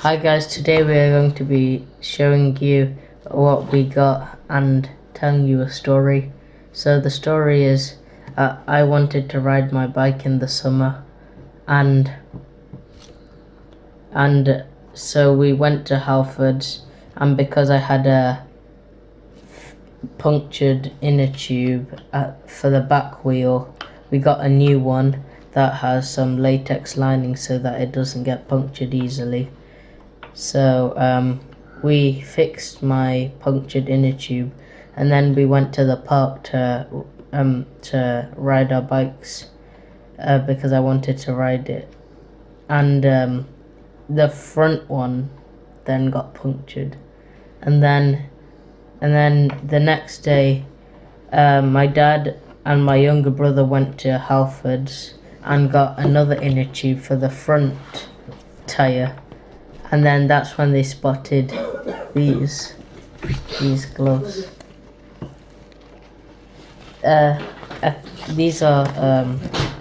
Hi guys, today we are going to be showing you what we got and telling you a story. So the story is I wanted to ride my bike in the summer and so we went to Halfords, and because I had a punctured inner tube for the back wheel, we got a new one that has some latex lining so that it doesn't get punctured easily. So we fixed my punctured inner tube, and then we went to the park to ride our bikes because I wanted to ride it, and the front one then got punctured, and then the next day my dad and my younger brother went to Halfords and got another inner tube for the front tire. And then that's when they spotted these gloves. These are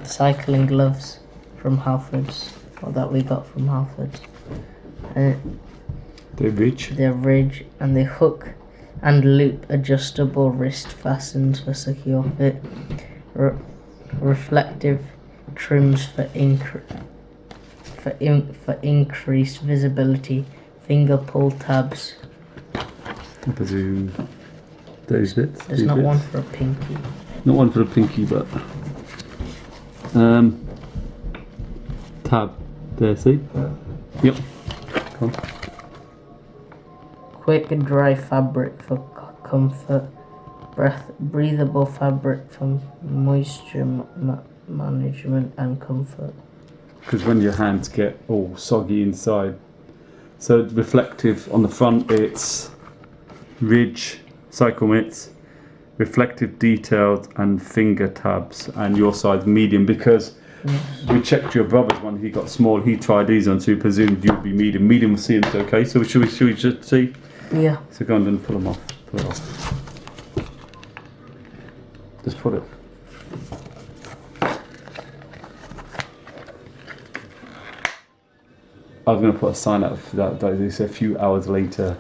cycling gloves from Halfords, or that we got from Halfords. They're ridge. They're ridge, and they hook and loop adjustable wrist fastens for secure fit. Reflective trims for increased visibility, finger pull tabs. I presume those bits. There's not one for a pinky. Not one for a pinky, but tab there. See? Yep. Come on. Quick dry fabric for comfort. Breathable fabric for moisture management and comfort. Because when your hands get all soggy inside. So it's reflective on the front, it's ridge, cycle mitts, reflective detailed and finger tabs, and your size medium, because we checked your brother's one, he got small, he tried these on, so we presumed you'd be medium. Medium seems okay, so should we just see? Yeah. So go on and pull them off. Pull it off. Just put it. I was going to put a sign out for that, they say a few hours later.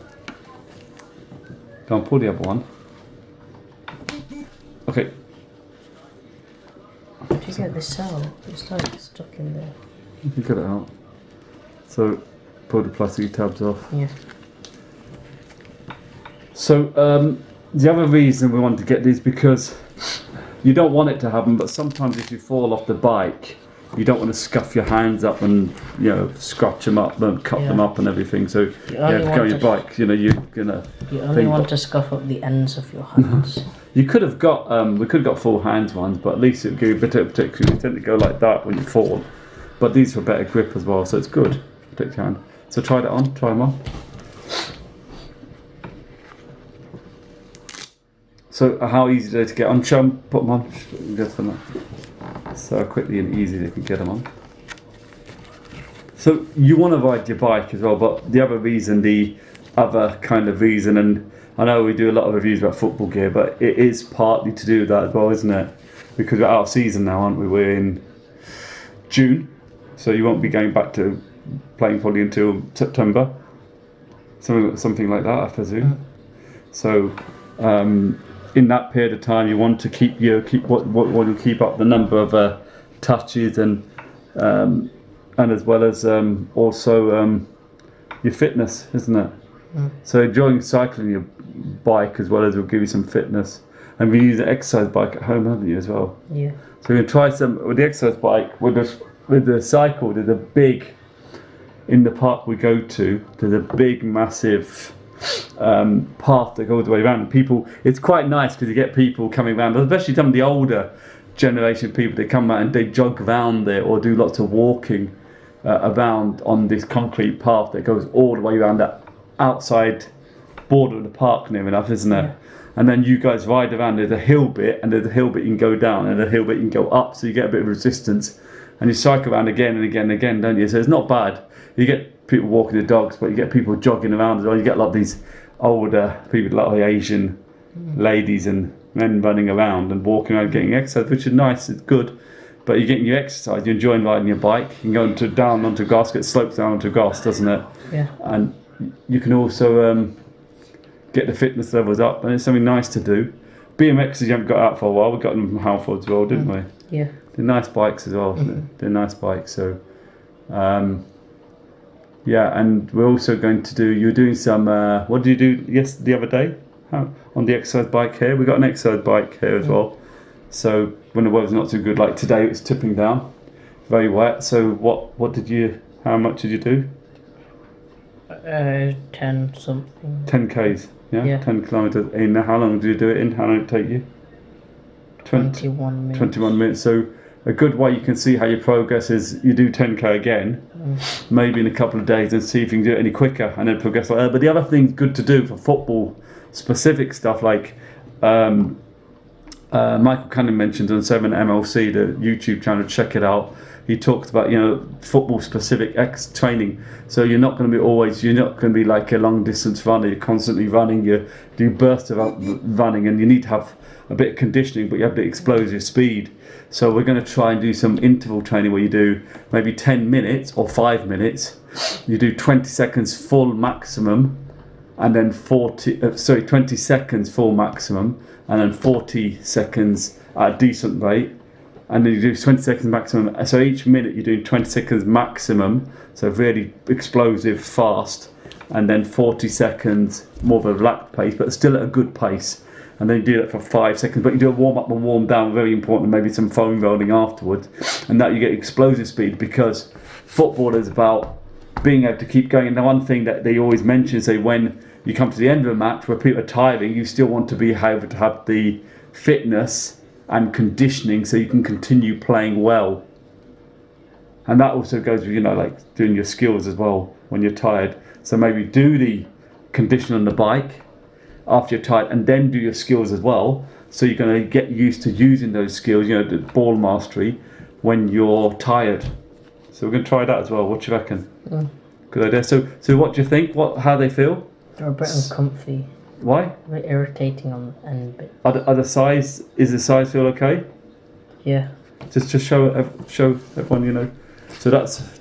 Go on, pull the other one. Okay. Did you get this out? It's like stuck in there. You can get it out. So, pull the plastic tabs off. Yeah. So, the other reason we wanted to get these, because you don't want it to happen, but sometimes if you fall off the bike, you don't want to scuff your hands up and, you know, scratch them up and cut them up and everything. So if you go on your bike, you know, you're gonna. You only want to scuff up the ends of your hands. You could have got we could have got full hands ones, but at least it would give you a bit of protection. You tend to go like that when you fall, but these are better grip as well, so it's good. Protect your hand. So try that on. Try them on. So how easy are they to get on? Put them on. Just for that. So quickly and easy they can get them on. So you want to ride your bike as well, but the other kind of reason, and I know we do a lot of reviews about football gear, but it is partly to do with that as well, isn't it? Because we're out of season now, aren't we? We're in June, so you won't be going back to playing probably until September, something like that, I presume. So in that period of time, you want to keep up the number of touches and as well as also your fitness, isn't it? So enjoying cycling your bike as well as will give you some fitness. And we use an exercise bike at home, haven't you, as well? Yeah. So we're gonna try some with the exercise bike. With the cycle, there's a big, in the park we go to, there's a big massive path that goes all the way around, and people, it's quite nice because you get people coming around, especially some of the older generation people. They come out and they jog around there or do lots of walking around on this concrete path that goes all the way around that outside border of the park near enough, isn't it? Yeah. And then you guys ride around. There's a hill bit, and there's a hill bit you can go down, and a hill bit you can go up, so you get a bit of resistance, and you cycle around again and again and again, don't you? So it's not bad. You get people walking their dogs, but you get people jogging around as well. You get a lot of these older people, like the Asian ladies and men running around and walking around getting exercise, which is nice. It's good. but you're getting your exercise, you're enjoying riding your bike. You can go down onto grass, it slopes down onto grass, doesn't it? Yeah. And you can also get the fitness levels up, and it's something nice to do. BMXs you haven't got out for a while. We got them from Halfords as well, didn't we? Yeah. They're nice bikes as well. They're nice bikes. So, yeah, and we're also going to do. You're doing some. What did you do the other day? On the exercise bike here. We got an exercise bike here as well. So when the weather's not too good, like today, it's tipping down, very wet. So what did you? How much did you do? 10 something. 10 k's. Yeah. 10 kilometers. In how long did you do it in? How long did it take you? 21 minutes. 21 minutes. So a good way you can see how your progress is. You do 10k again, maybe in a couple of days, and see if you can do it any quicker, and then progress like that. But the other thing good to do for football specific stuff, like Michael Cannon mentioned on 7MLC, the YouTube channel, check it out. He talked about, football specific training. So you're not going to be like a long distance runner. You're constantly running. You do bursts of running, and you need to have a bit of conditioning, but you have the explosive speed. So we're going to try and do some interval training where you do maybe 10 minutes or 5 minutes. You do 20 seconds full maximum, and then 20 seconds full maximum, and then 40 seconds at a decent rate. And then you do 20 seconds maximum. So each minute you're doing 20 seconds maximum, so really explosive, fast, and then 40 seconds more of a relaxed pace, but still at a good pace. And then you do that for 5 seconds, but you do a warm up and warm down, very important, maybe some foam rolling afterwards, and that you get explosive speed, because football is about being able to keep going. And the one thing that they always mention is, say, when you come to the end of a match where people are tiring, you still want to be able to have the fitness and conditioning so you can continue playing well. And that also goes with, like doing your skills as well when you're tired. So maybe do the condition on the bike after you're tired, and then do your skills as well. So you're going to get used to using those skills, the ball mastery, when you're tired. So we're going to try that as well. What do you reckon? Good idea. So what do you think? How they feel? They're a bit uncomfy. Why? A bit irritating on the end bit. Are the size? Is the size feel okay? Yeah. Just to show everyone, So that's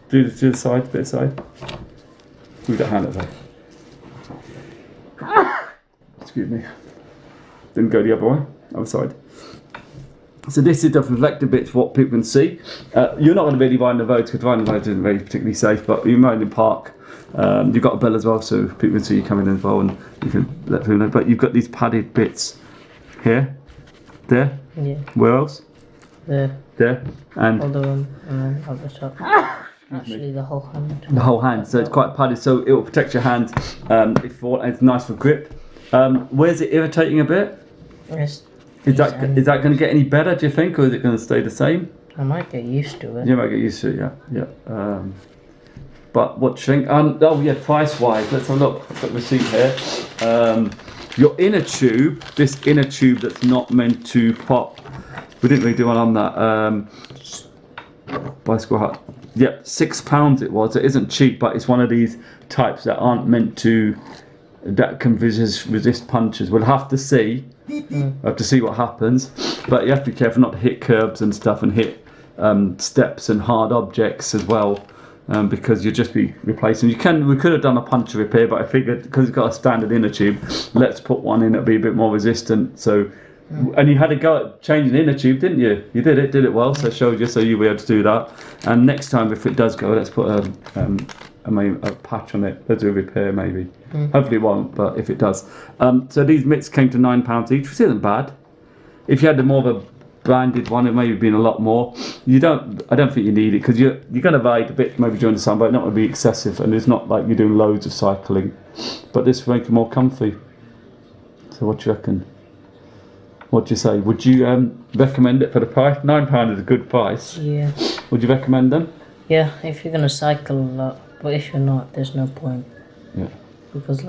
do the side, bit side. Move that hand over. Excuse me. Didn't go the other way. Other side. So this is the reflective bits, what people can see. You're not going to really ride on the roads, because riding the roads isn't very particularly safe, but you ride in the park. You've got a bell as well, so people can see you coming in as well, and you can let people know. But you've got these padded bits here, there. Yeah. Where else? There, and all of them, and then at the top. Actually, the whole hand. The whole hand, so it's quite padded, so it will protect your hand. And it's nice for grip. Where's it irritating a bit? Yes. Is that going to get any better, do you think, or is it going to stay the same? I might get used to it. You might get used to it, yeah. But what do you think? Price-wise, let's have a look. I've got the receipt here. Your inner tube, this inner tube that's not meant to pop. We didn't really do one on that. Bicycle hut. Yep, £6 it was. It isn't cheap, but it's one of these types that aren't meant to, that can resist punches. We'll have to see. We'll have to see what happens. But you have to be careful not to hit curbs and stuff, and hit steps and hard objects as well. Because you'll just be replacing. We could have done a puncture repair, but I figured because it's got a standard inner tube, let's put one in that'll be a bit more resistant. So, and you had a go at changing the inner tube, didn't you? You did it well. So I showed you, so you'll be able to do that. And next time, if it does go, let's put a patch on it. Let's do a repair maybe. Hopefully it won't, but if it does. So these mitts came to £9 each, which isn't bad. If you had more of a branded one, it may have been a lot more. I don't think you need it, because you're going to ride a bit maybe during the sun, but not going to be excessive, and it's not like you're doing loads of cycling. But this will make it more comfy. So what do you reckon? What do you say? Would you recommend it for the price? £9 is a good price. Yeah. Would you recommend them? Yeah, if you're going to cycle a lot, but if you're not, there's no point. Yeah. Because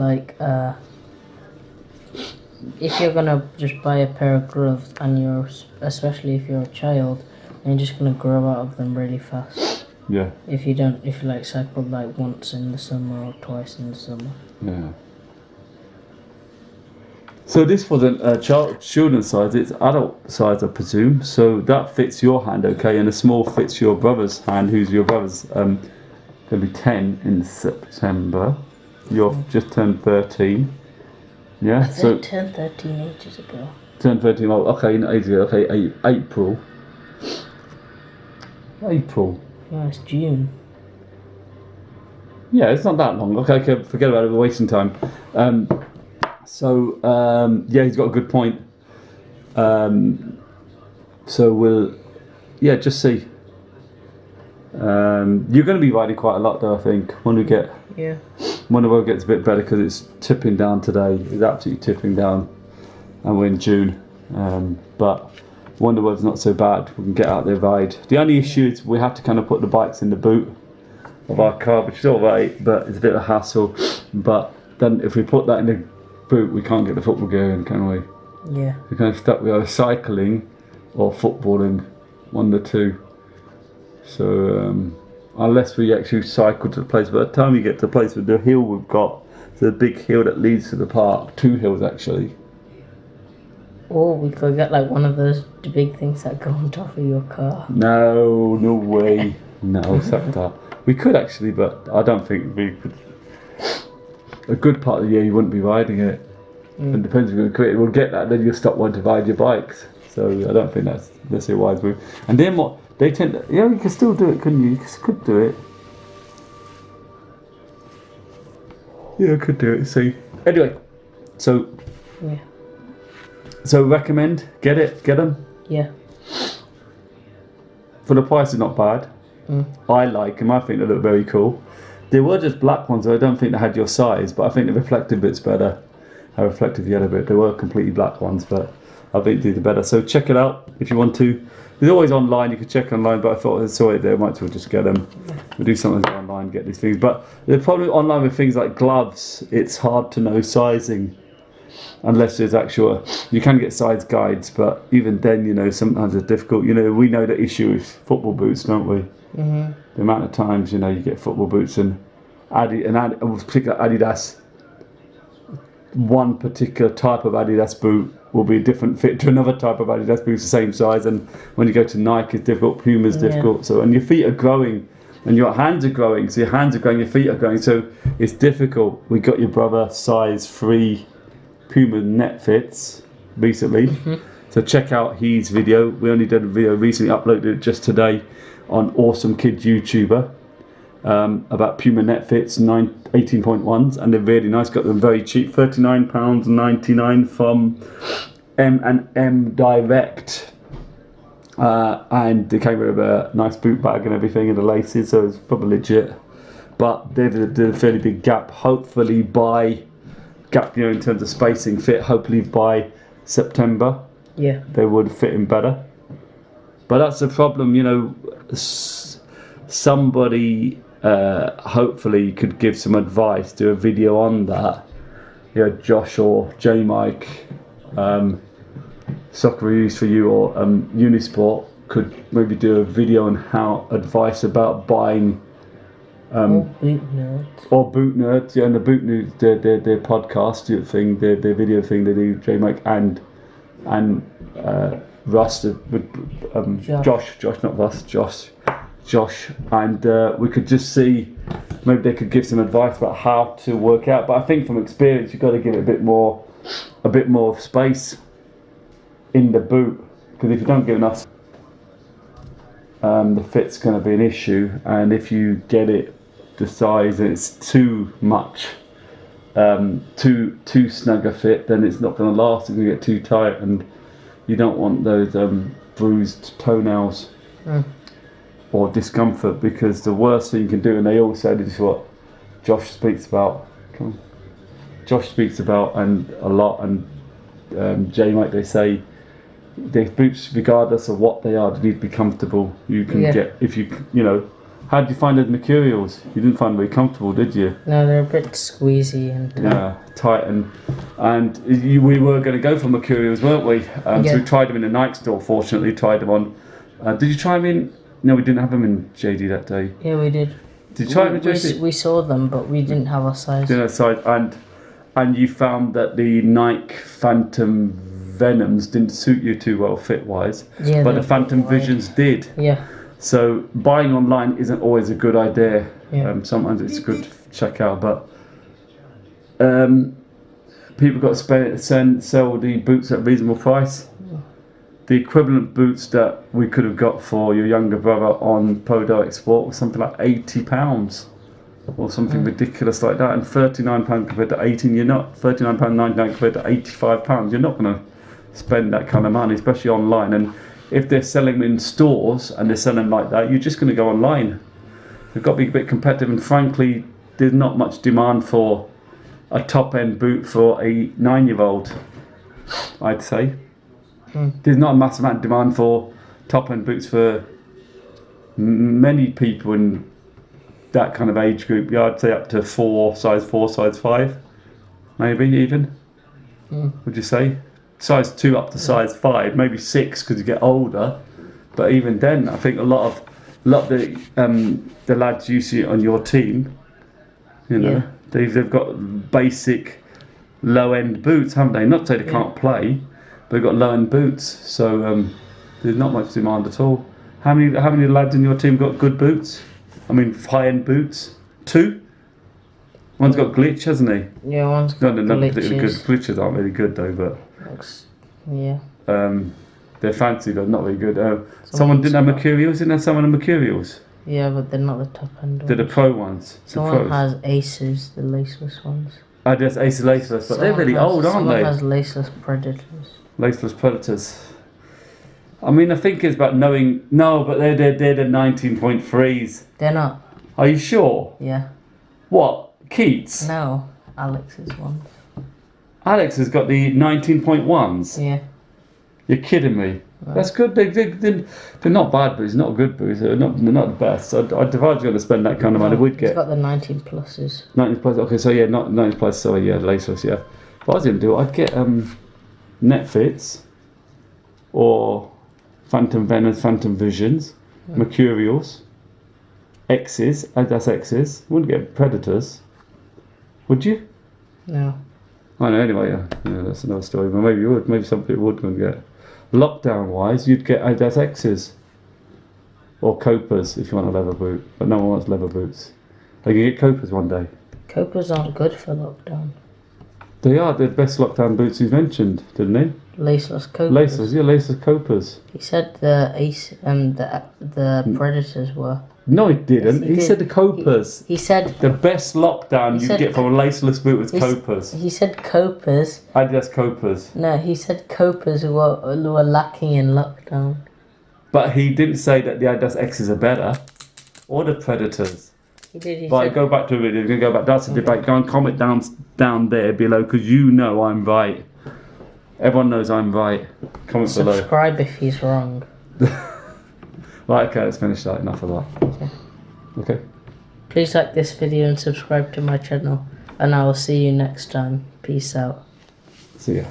if you're gonna just buy a pair of gloves, and especially if you're a child, then you're just gonna grow out of them really fast. Yeah. If you cycle like once in the summer or twice in the summer. Yeah. So this wasn't a children's size, it's adult size, I presume. So that fits your hand okay, and a small fits your brother's hand, who's your brother's going to be 10 in September. You've just turned 13. Yeah, I turned 13 ages ago. Turned 13, well, okay, not ages ago, okay, April. Yeah, it's June. Yeah, it's not that long. Okay, forget about it, we're wasting time. Yeah, he's got a good point. So we'll, yeah, just see. You're going to be riding quite a lot though, I think, when we get... Yeah. When the weather gets a bit better, because it's tipping down today. It's absolutely tipping down, and we're in June. But when the weather's not so bad, we can get out there, ride. The only issue is we have to kind of put the bikes in the boot of our car, which is all right, but it's a bit of a hassle. But then if we put that in the boot, we can't get the football gear in, can we? Yeah. We're kind of stuck with either cycling or footballing, one of the two. So unless we actually cycle to the place, by the time you get to the place with the hill we've got, the big hill that leads to the park, 2 hills actually. Or we could get like one of those big things that go on top of your car. No way. No, except that. We could actually, but I don't think we could. A good part of the year you wouldn't be riding it. It depends if you're going to quit. We'll get that, then you'll stop wanting to ride your bikes. So I don't think that's a wise move. And then what they tend to, you could still do it, couldn't you? You could do it. Yeah, I could do it. See. Anyway, so. Yeah. So recommend, get them. Yeah. For the price, is not bad. I like them. I think they look very cool. They were just black ones, so I don't think they had your size, but I think the reflective bit's better. How reflective the other bit. They were completely black ones, but I think they do better. So check it out if you want to. It's always online. You can check online, but I thought I saw it there. Might as well just get them. We'll do something online, get these things. But the problem online with things like gloves, it's hard to know sizing. Unless there's actual, you can get size guides, but even then, sometimes it's difficult. We know the issue with football boots, don't we? Mm-hmm. The amount of times, you get football boots and particular Adidas. One particular type of Adidas boot will be a different fit to another type of Adidas boot, the same size. And when you go to Nike, it's difficult. Puma's difficult. So, and your feet are growing, and your hands are growing. So your hands are growing, your feet are growing. So it's difficult. We got your brother size 3. Puma net fits recently, so check out his video. We only did a video recently, uploaded it just today on Awesome Kid YouTuber about Puma net fits 18.1s, and they're really nice. Got them very cheap, £39.99 from M&M Direct, and they came with a nice boot bag and everything, and the laces, so it's probably legit. But they've a fairly big gap. Hopefully by gap, in terms of spacing, fit. Hopefully by September, they would fit in better. But that's the problem, somebody hopefully could give some advice, do a video on that. Josh or J Mike, Soccer Reviews for You, or Unisport could maybe do a video on advice about buying. Or Boot Nerds, and the Boot Nerds, their podcast thing, their video thing they do, J Mike and Russ with Josh, not Russ, Josh, and we could just see, maybe they could give some advice about how to work out. But I think from experience, you've got to give it a bit more space in the boot, because if you don't give enough, the fit's going to be an issue, and if you get it the size and it's too much, too snug a fit, then it's not going to last. It's going to get too tight, and you don't want those bruised toenails or discomfort, because the worst thing you can do, and they all said, this is what Josh speaks about. And a lot, and J Mike, they say the boots, regardless of what they are, they need to be comfortable. You can get, if you how did you find the materials? You didn't find them very comfortable, did you? No, they're a bit squeezy and tight, and we were going to go for materials, weren't we? So we tried them in the Nike store. Fortunately, tried them on. Did you try them in? No, we didn't have them in JD that day. Yeah, we did. Did you try them in JD? We saw them, but we didn't have a size. Didn't have a size, and you found that the Nike Phantom Venoms didn't suit you too well fit-wise, Yeah, but they're the Phantom a bit wide. Visions did. Yeah. So buying online isn't always a good idea. Yeah. Sometimes it's good to check out, but people got to sell the boots at a reasonable price. The equivalent boots that we could have got for your younger brother on Podo Export was something like £80 or something ridiculous like that, and £39 compared to 18. You're not £39.99 compared to £85. You're not going to spend that kind of money, especially online. And if they're selling them in stores and they're selling like that, you're just going to go online. You've got to be a bit competitive, and frankly, there's not much demand for a top-end boot for a 9-year-old, I'd say. There's not a massive amount of demand for top-end boots for many people in that kind of age group. Yeah, I'd say up to size 4, size 5, maybe even. Would you say? Size 2 up to size 5, maybe 6 because you get older. But even then, I think a lot of the lads you see on your team, you know, they've got basic low-end boots, haven't they? Not to say they can't play, but they've got low-end boots. So there's not much demand at all. How many lads in your team got good boots? I mean, high-end boots. 2. One's got glitch, hasn't he? Yeah, one's got Not particularly good. glitches. Glitches aren't really good though, but Yeah. they're fancy but not very good. Someone didn't have Mercurials. Didn't have someone in Mercurials. Yeah, but they're not the top end ones. They're the pro ones. Someone has Aces, the laceless ones. Oh, there's Ace Laceless, but they're really old, aren't they? Someone has laceless Predators. Laceless Predators. I mean, I think it's about knowing. No, but they're the 19.3s. They're not. Are you sure? Yeah. What? Keats? No, Alex's ones. Alex has got the 19.1s. Yeah. You're kidding me. Right. That's good. They're not bad boots, not good boots. They're not the best. I'd advise you to spend that kind of money. We'd He's get got the 19 pluses. 90 plus. Okay, so yeah, not 90 plus. Sorry, yeah, laceless. Yeah. If I was going to do it, I'd get Netfits or Phantom Venoms, Phantom Visions, Mercurials, X's. That's X's. Wouldn't get Predators, would you? No. I know. Anyway, yeah, that's another story. But maybe you would. Maybe some people would go and get. Lockdown wise, you'd get Adidas X's or Copas if you want a leather boot, but no one wants leather boots. They can get Copas one day. Copas aren't good for lockdown. They are the best lockdown boots you've mentioned, didn't they? Laceless Copas. Laceless, yeah, laceless Copas. He said the Ace and the Predators were. No, he didn't. Yes, he he did. said the Copas. He said The best lockdown He you said get from a laceless boot was Copas. he said Copas. Adidas Copas. No, he said Copas who were lacking in lockdown. But he didn't say that the Adidas X's are better, or the Predators. He did. He Right, said, go back to the video. We're going to go back. That's a debate. Go and comment down there below because you know I'm right. Everyone knows I'm right. Comment below. subscribe if he's wrong. Right, okay, let's finish that. Enough of that. Okay. Please like this video and subscribe to my channel, and I will see you next time. Peace out. See ya.